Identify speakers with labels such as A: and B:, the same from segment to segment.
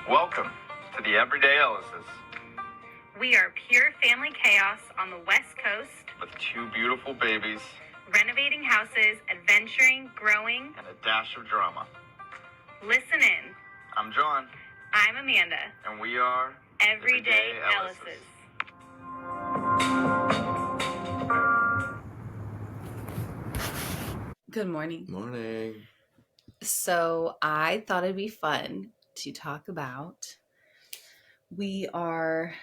A: Welcome to the Everyday Ellises.
B: We are pure family chaos on the West Coast,
A: With two beautiful babies
B: renovating houses, adventuring, growing.
A: and a dash of drama.
B: Listen in.
A: I'm Jon,
B: I'm Amanda.
A: and we are
B: Everyday Ellises.
C: Good morning.
D: Morning.
C: So I thought it'd be fun to talk about we are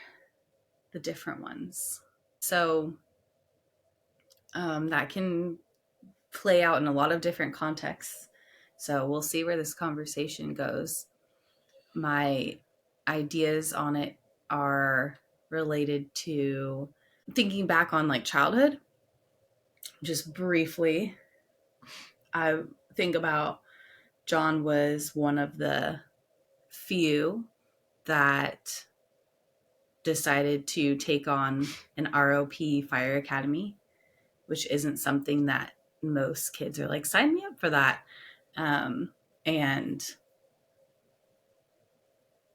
C: the different ones. So that can play out in a lot of different contexts. So we'll see where this conversation goes. My ideas on it are related to thinking back on like childhood. Just briefly, I think about Jon was one of the few that decided to take on an ROP fire academy, which isn't something that most kids are like, sign me up for that. And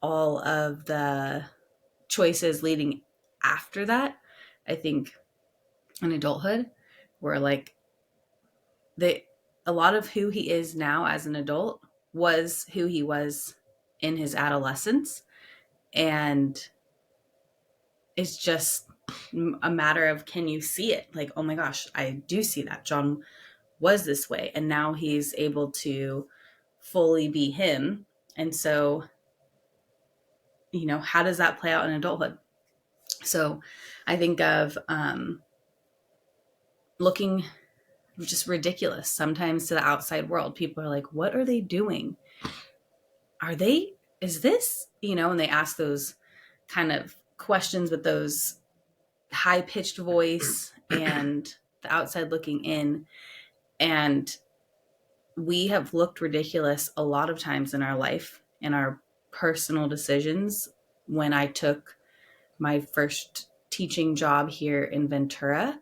C: all of the choices leading after that, I think in adulthood were like a lot of who he is now as an adult was who he was in his adolescence. And it's just a matter of, can you see it? Like, oh my gosh, I do see that. Jon was this way. And now he's able to fully be him. And so, how does that play out in adulthood? So I think of looking just ridiculous sometimes to the outside world. People are like, what are they doing? Is this, and they ask those kind of questions with those high-pitched voice and the outside looking in. And we have looked ridiculous a lot of times in our life, in our personal decisions. When I took my first teaching job here in Ventura,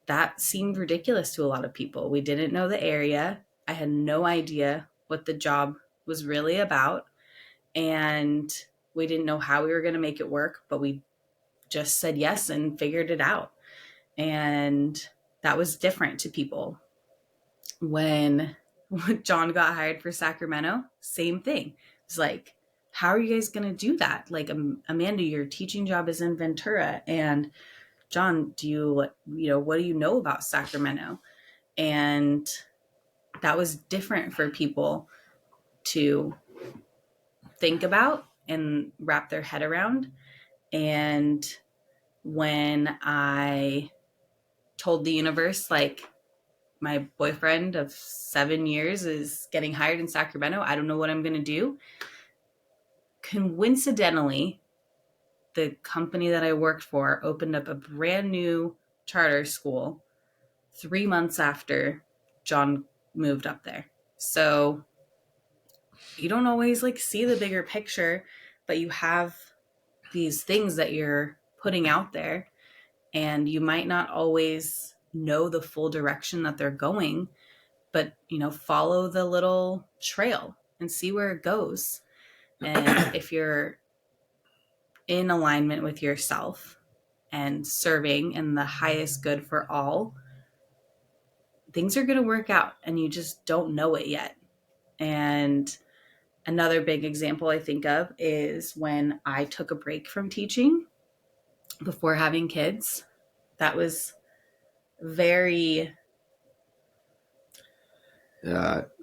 C: that seemed ridiculous to a lot of people. We didn't know the area. I had no idea what the job was really about. And we didn't know how we were going to make it work, but we just said yes and figured it out. And that was different to people. When Jon got hired for Sacramento, same thing. It's like, how are you guys going to do that? Like, Amanda, your teaching job is in Ventura, and Jon, what do you know about Sacramento? And that was different for people to think about and wrap their head around. And when I told the universe, like, my boyfriend of 7 years is getting hired in Sacramento, I don't know what I'm going to do. Coincidentally, the company that I worked for opened up a brand new charter school 3 months after Jon moved up there. So you don't always like see the bigger picture, but you have these things that you're putting out there, and you might not always know the full direction that they're going, but follow the little trail and see where it goes. And if you're in alignment with yourself and serving in the highest good for all, things are going to work out, and you just don't know it yet. And another big example I think of is when I took a break from teaching before having kids. That was very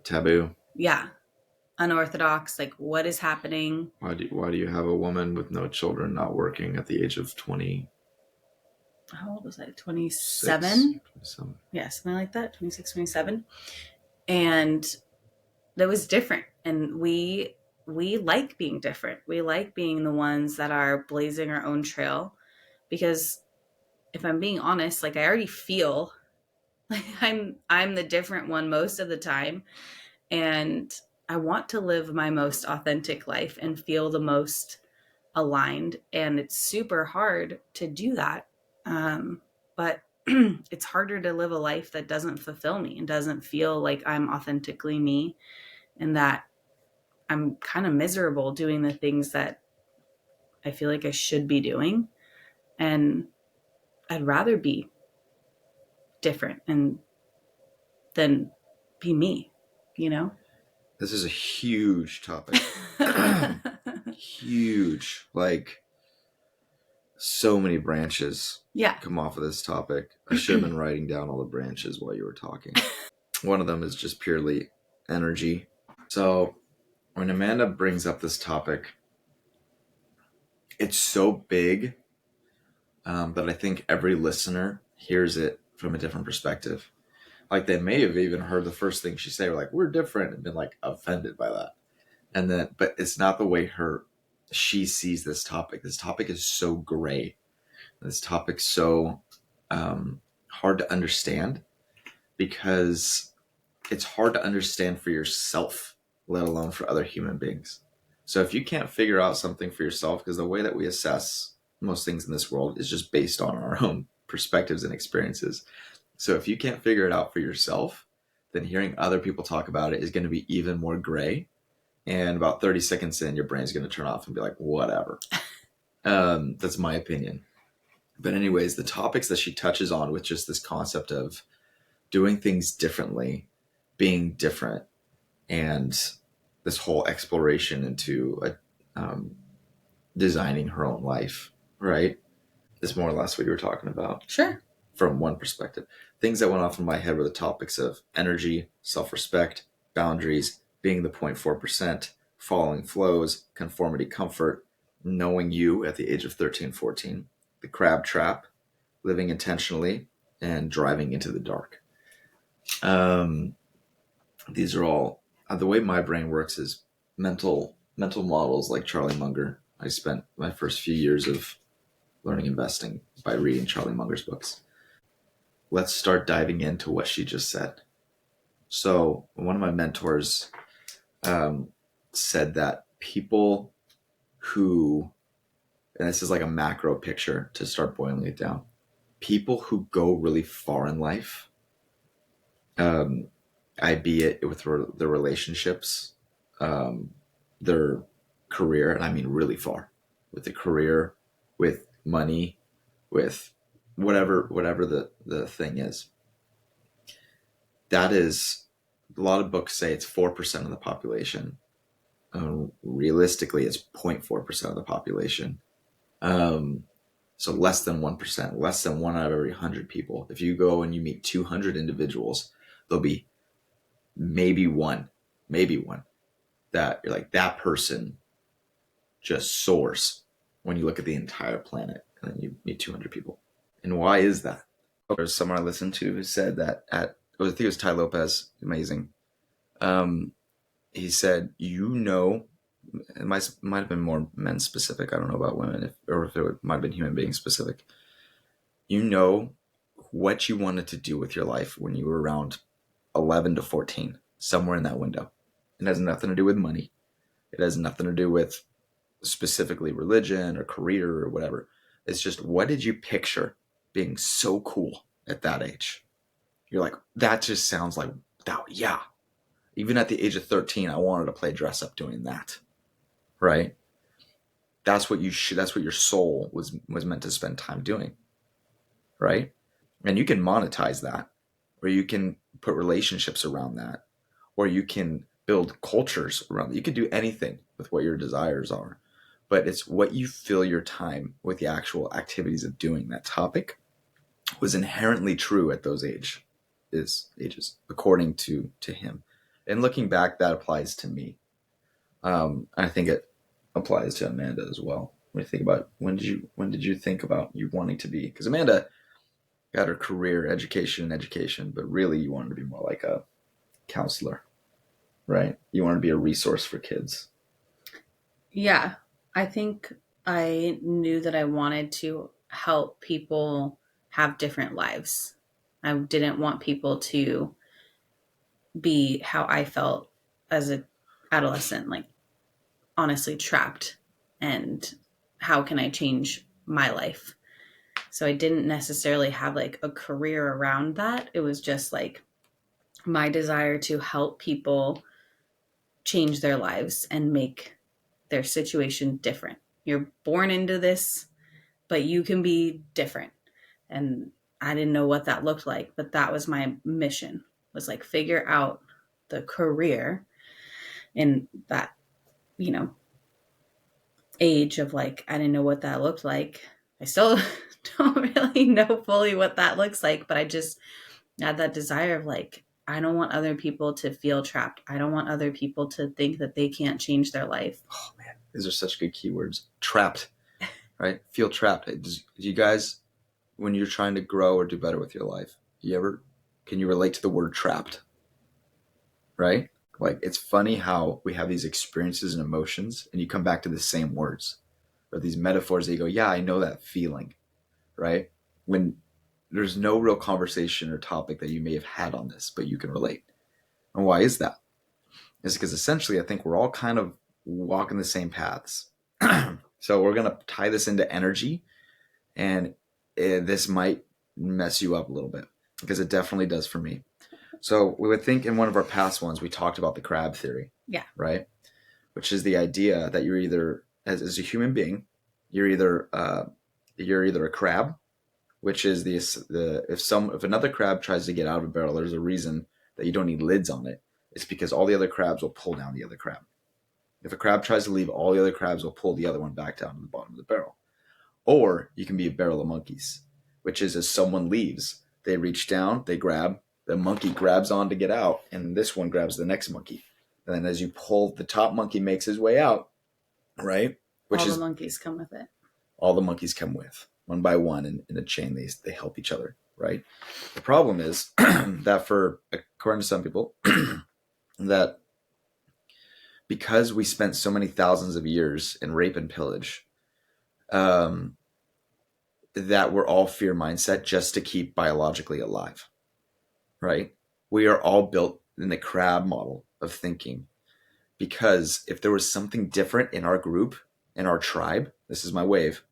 D: taboo.
C: Yeah. Unorthodox. Like, what is happening?
D: Why do you have a woman with no children not working at the age of 20?
C: How old was I? 27?
D: 27.
C: Yeah, something like that. 26, 27. And that was different. And we like being different. We like being the ones that are blazing our own trail, because if I'm being honest, like, I already feel like I'm the different one most of the time. And I want to live my most authentic life and feel the most aligned. And it's super hard to do that. But it's harder to live a life that doesn't fulfill me and doesn't feel like I'm authentically me, and that I'm kind of miserable doing the things that I feel like I should be doing. And I'd rather be different and than be me, you know?
D: This is a huge topic. Huge. Like, so many branches
C: Yeah.
D: come off of this topic. I should have been writing down all the branches while you were talking. One of them is just purely energy. So when Amanda brings up this topic, it's so big that I think every listener hears it from a different perspective. Like, they may have even heard the first thing she said, like, we're different, and been like offended by that. And then, but it's not the way she sees this topic. This topic is so gray. This topic's so hard to understand, because it's hard to understand for yourself, let alone for other human beings. So if you can't figure out something for yourself, because the way that we assess most things in this world is just based on our own perspectives and experiences. So if you can't figure it out for yourself, then hearing other people talk about it is going to be even more gray. And about 30 seconds in, your brain's going to turn off and be like, whatever. That's my opinion. But anyways, the topics that she touches on with just this concept of doing things differently, being different, and this whole exploration into designing her own life, right? Is more or less what you were talking about.
C: Sure.
D: From one perspective. Things that went off in my head were the topics of energy, self-respect, boundaries, being the 0.4%, following flows, conformity, comfort, knowing you at the age of 13, 14, the crab trap, living intentionally, and driving into the dark. These are all, the way my brain works is mental models like Charlie Munger. I spent my first few years of learning investing by reading Charlie Munger's books. Let's start diving into what she just said. So one of my mentors said that people who, and this is like a macro picture to start boiling it down, people who go really far in life, albeit with their relationships, their career, and I mean really far, with the career, with money, with whatever the thing is. That is, a lot of books say it's 4% of the population. Realistically, it's 0.4% of the population. So less than 1%, less than 1 out of every 100 people. If you go and you meet 200 individuals, there'll be maybe one that you're like, that person just soars when you look at the entire planet, and then you meet 200 people. And why is that? There's someone I listened to who said that I think it was Ty Lopez, amazing. He said, it might have been more men specific. I don't know about women, or if it might have been human being specific. You know what you wanted to do with your life when you were around 11 to 14, somewhere in that window. It has nothing to do with money. It has nothing to do with specifically religion or career or whatever. It's just, what did you picture being so cool at that age? You're like, that just sounds like that. Yeah. Even at the age of 13, I wanted to play dress up doing that. Right? That's what your soul was meant to spend time doing. Right? And you can monetize that, or you can put relationships around that, or you can build cultures around it. You can do anything with what your desires are, but it's what you fill your time with, the actual activities of doing that topic was inherently true at those ages, according to him. And looking back, that applies to me. I think it applies to Amanda as well. When you think about, when did you think about you wanting to be? Because Amanda got her career, education, but really you wanted to be more like a counselor, right? You wanted to be a resource for kids.
C: Yeah, I think I knew that I wanted to help people have different lives. I didn't want people to be how I felt as an adolescent, like honestly trapped, and how can I change my life? So I didn't necessarily have like a career around that. It was just like my desire to help people change their lives and make their situation different. You're born into this, but you can be different. And I didn't know what that looked like, but that was my mission, was like figure out the career in that, you know, age of like, I didn't know what that looked like. I still don't really know fully what that looks like, but I just had that desire of like, I don't want other people to feel trapped. I don't want other people to think that they can't change their life.
D: Oh man, these are such good keywords. Trapped, right? Feel trapped. Do you guys, when you're trying to grow or do better with your life, can you relate to the word trapped? Right? Like, it's funny how we have these experiences and emotions and you come back to the same words or these metaphors that you go, yeah, I know that feeling, right? When there's no real conversation or topic that you may have had on this, but you can relate. And why is that? It's because essentially I think we're all kind of walking the same paths. So we're going to tie this into energy, and this might mess you up a little bit because it definitely does for me. So we would think in one of our past ones, we talked about the crab theory.
C: Yeah.
D: Right. Which is the idea that you're either, as a human being, you're either a crab, which is if another crab tries to get out of a barrel, there's a reason that you don't need lids on it. It's because all the other crabs will pull down the other crab. If a crab tries to leave, all the other crabs will pull the other one back down to the bottom of the barrel. Or you can be a barrel of monkeys, which is as someone leaves, they reach down, they grab, the monkey grabs on to get out, and this one grabs the next monkey. And then as you pull, the top monkey makes his way out, right?
C: All the monkeys come with it.
D: All the monkeys come with, one by one in a chain. They help each other, right? The problem is that according to some people, that because we spent so many thousands of years in rape and pillage, that we're all fear mindset just to keep biologically alive, right? We are all built in the crab model of thinking, because if there was something different in our group, in our tribe, this is my wave,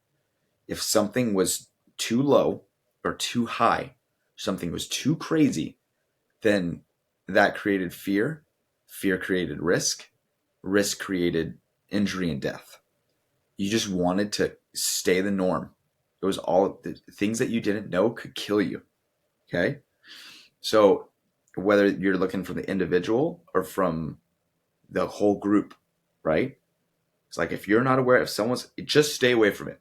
D: if something was too low or too high, something was too crazy, then that created fear. Fear created risk. Risk created injury and death. You just wanted to stay the norm. It was all the things that you didn't know could kill you. Okay. So whether you're looking from the individual or from the whole group, right? It's like, if you're not aware, if someone's, just stay away from it.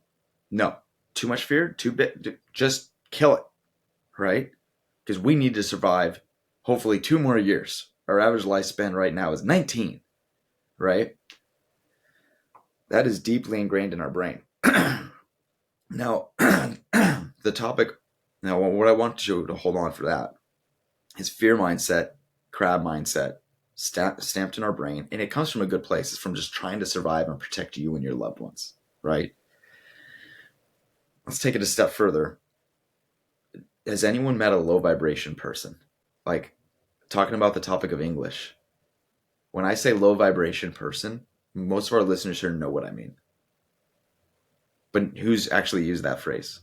D: No, too much fear, too big, just kill it, right? Because we need to survive hopefully 2 more years. Our average lifespan right now is 19, right? That is deeply ingrained in our brain. Now, the topic, now what I want you to hold on for that is fear mindset, crab mindset, stamped in our brain. And it comes from a good place. It's from just trying to survive and protect you and your loved ones, right? Let's take it a step further. Has anyone met a low vibration person? Like, talking about the topic of English. When I say low vibration person, most of our listeners here know what I mean. But who's actually used that phrase?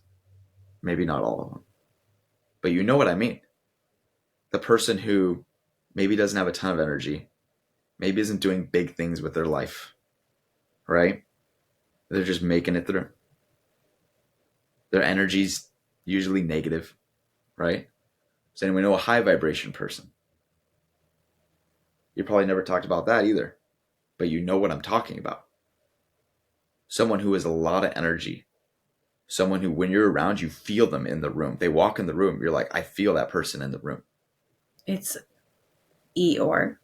D: Maybe not all of them. But you know what I mean. The person who maybe doesn't have a ton of energy, maybe isn't doing big things with their life, right? They're just making it through. Their energy's usually negative, right? Does anyone know a high vibration person? You probably never talked about that either, but you know what I'm talking about. Someone who has a lot of energy. Someone who, when you're around, you feel them in the room. They walk in the room, you're like, I feel that person in the room.
C: It's Eeyore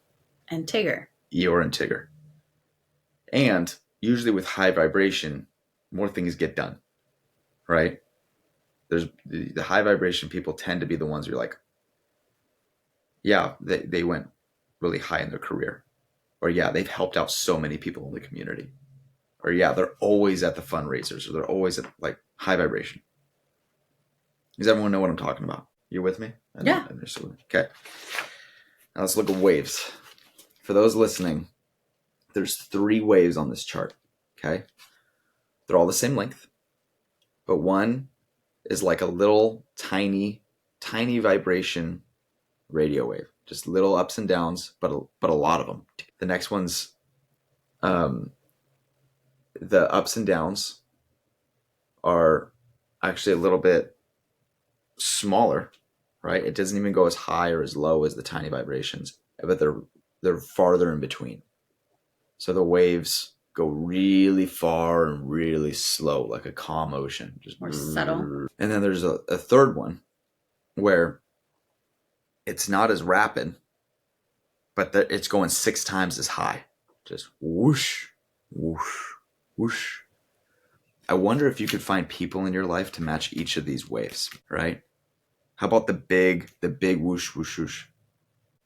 C: and Tigger.
D: Eeyore and Tigger. And usually with high vibration, more things get done, right? There's the high vibration people tend to be the ones who are like, yeah, they went really high in their career. Or yeah, they've helped out so many people in the community. Or yeah, they're always at the fundraisers, or they're always at like high vibration. Does everyone know what I'm talking about? You with me?
C: Yeah.
D: Okay. Now let's look at waves. For those listening, there's 3 waves on this chart. Okay. They're all the same length, but one is like a little tiny vibration radio wave. Just little ups and downs, but a lot of them. The next one's the ups and downs are actually a little bit smaller, right? It doesn't even go as high or as low as the tiny vibrations, but they're farther in between. So the waves go really far and really slow, like a calm ocean, just
C: more subtle.
D: And then there's a third one where it's not as rapid, but it's going 6 times as high, just whoosh, whoosh, whoosh. I wonder if you could find people in your life to match each of these waves, right? How about the big whoosh, whoosh, whoosh?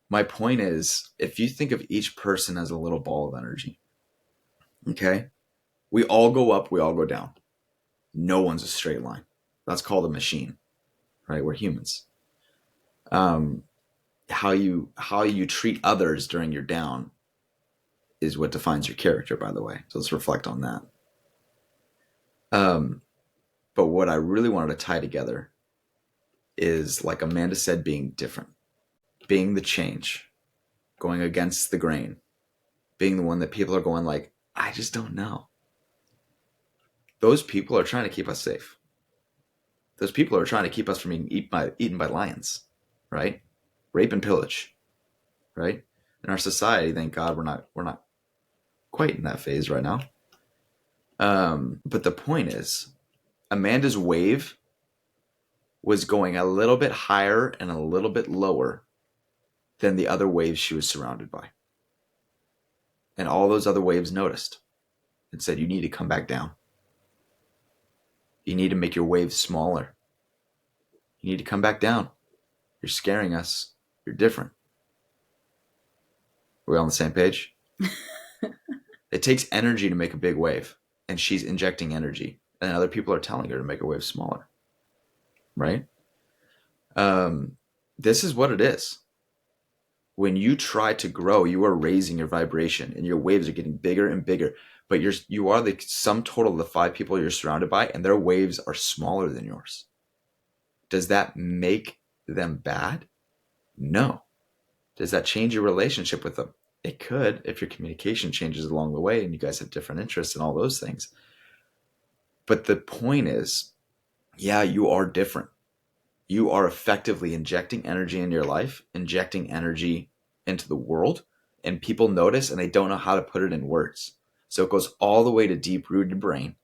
D: My point is, if you think of each person as a little ball of energy, okay? We all go up, we all go down. No one's a straight line. That's called a machine, right? We're humans. How you treat others during your down is what defines your character, by the way. So let's reflect on that. But what I really wanted to tie together is, like Amanda said, being different, being the change, going against the grain, being the one that people are going like, I just don't know. Those people are trying to keep us safe. Those people are trying to keep us from being eaten by lions, right? Rape and pillage, right? In our society, thank God we're not quite in that phase right now. But the point is, Amanda's wave was going a little bit higher and a little bit lower than the other waves she was surrounded by. And all those other waves noticed and said, you need to come back down. You need to make your wave smaller. You need to come back down. You're scaring us. You're different. Are we on the same page? It takes energy to make a big wave, and she's injecting energy, and other people are telling her to make her wave smaller. Right? This is what it is. When you try to grow, you are raising your vibration, and your waves are getting bigger and bigger. But you are the sum total of the 5 people you're surrounded by, and their waves are smaller than yours. Does that make them bad? No. Does that change your relationship with them? It could, if your communication changes along the way and you guys have different interests and all those things. But the point is, yeah, you are different. You are effectively injecting energy in your life, injecting energy into the world, and people notice and they don't know how to put it in words. So it goes all the way to deep-rooted brain,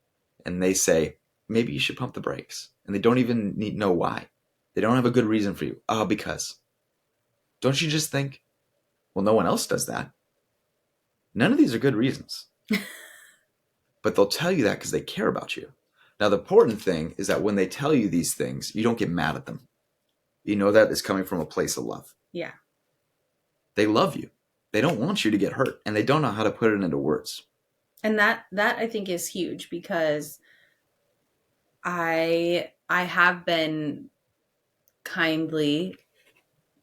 D: and they say, maybe you should pump the brakes. And they don't even know why. They don't have a good reason for you. Because. Don't you just think, well, no one else does that. None of these are good reasons. But they'll tell you that because they care about you. Now, the important thing is that when they tell you these things, you don't get mad at them. You know that is coming from a place of love.
C: Yeah.
D: They love you. They don't want you to get hurt, and they don't know how to put it into words.
C: And that I think is huge, because I have been kindly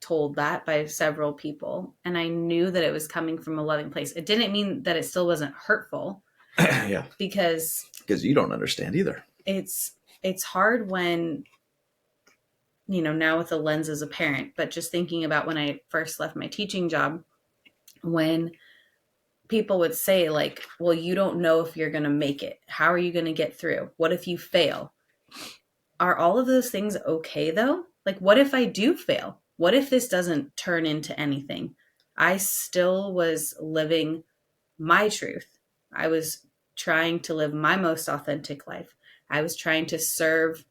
C: told that by several people, and I knew that it was coming from a loving place. It didn't mean that it still wasn't hurtful.
D: Yeah.
C: Because
D: you don't understand either.
C: It's hard when, now with the lens as a parent, but just thinking about when I first left my teaching job, when people would say like, well, you don't know if you're going to make it. How are you going to get through? What if you fail? Are all of those things okay though? Like, what if I do fail? What if this doesn't turn into anything? I still was living my truth. I was trying to live my most authentic life. I was trying to serve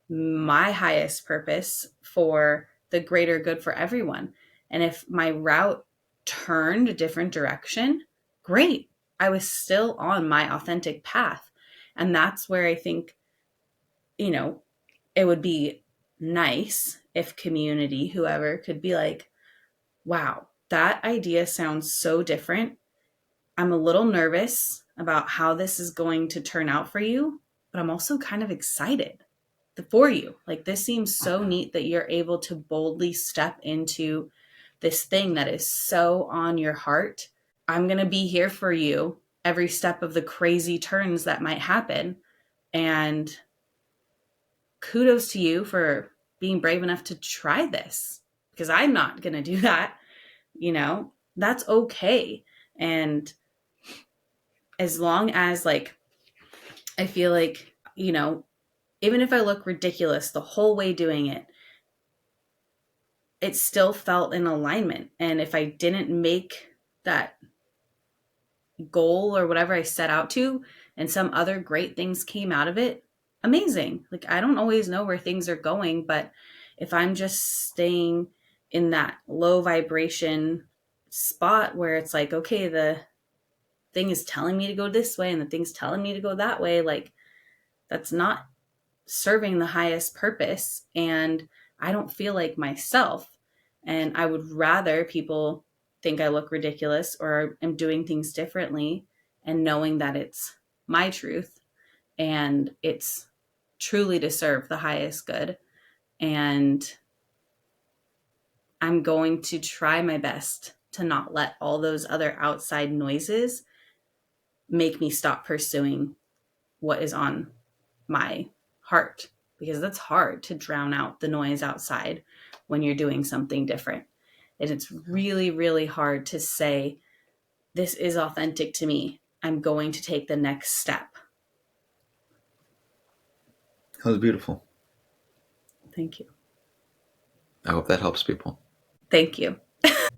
C: my highest purpose for the greater good for everyone. And if my route turned a different direction, great. I was still on my authentic path. And that's where I think, it would be nice if community, whoever, could be like, wow, that idea sounds so different. I'm a little nervous about how this is going to turn out for you, but I'm also kind of excited for you. Like, this seems so neat that you're able to boldly step into this thing that is so on your heart. I'm going to be here for you every step of the crazy turns that might happen. And kudos to you for being brave enough to try this, because I'm not going to do that. That's okay. And as long as like, I feel like, you know, even if I look ridiculous the whole way doing it, it still felt in alignment. And if I didn't make that goal or whatever I set out to, and some other great things came out of it, amazing. Like, I don't always know where things are going, but if I'm just staying in that low vibration spot where it's like, okay, the thing is telling me to go this way and the thing's telling me to go that way, like, that's not serving the highest purpose. And I don't feel like myself. And I would rather people think I look ridiculous or am doing things differently, and knowing that it's my truth and it's truly to serve the highest good. And I'm going to try my best to not let all those other outside noises make me stop pursuing what is on my heart, because that's hard to drown out the noise outside when you're doing something different. And it's really, really hard to say, this is authentic to me. I'm going to take the next step.
D: That was beautiful.
C: Thank you.
D: I hope that helps people.
C: Thank you.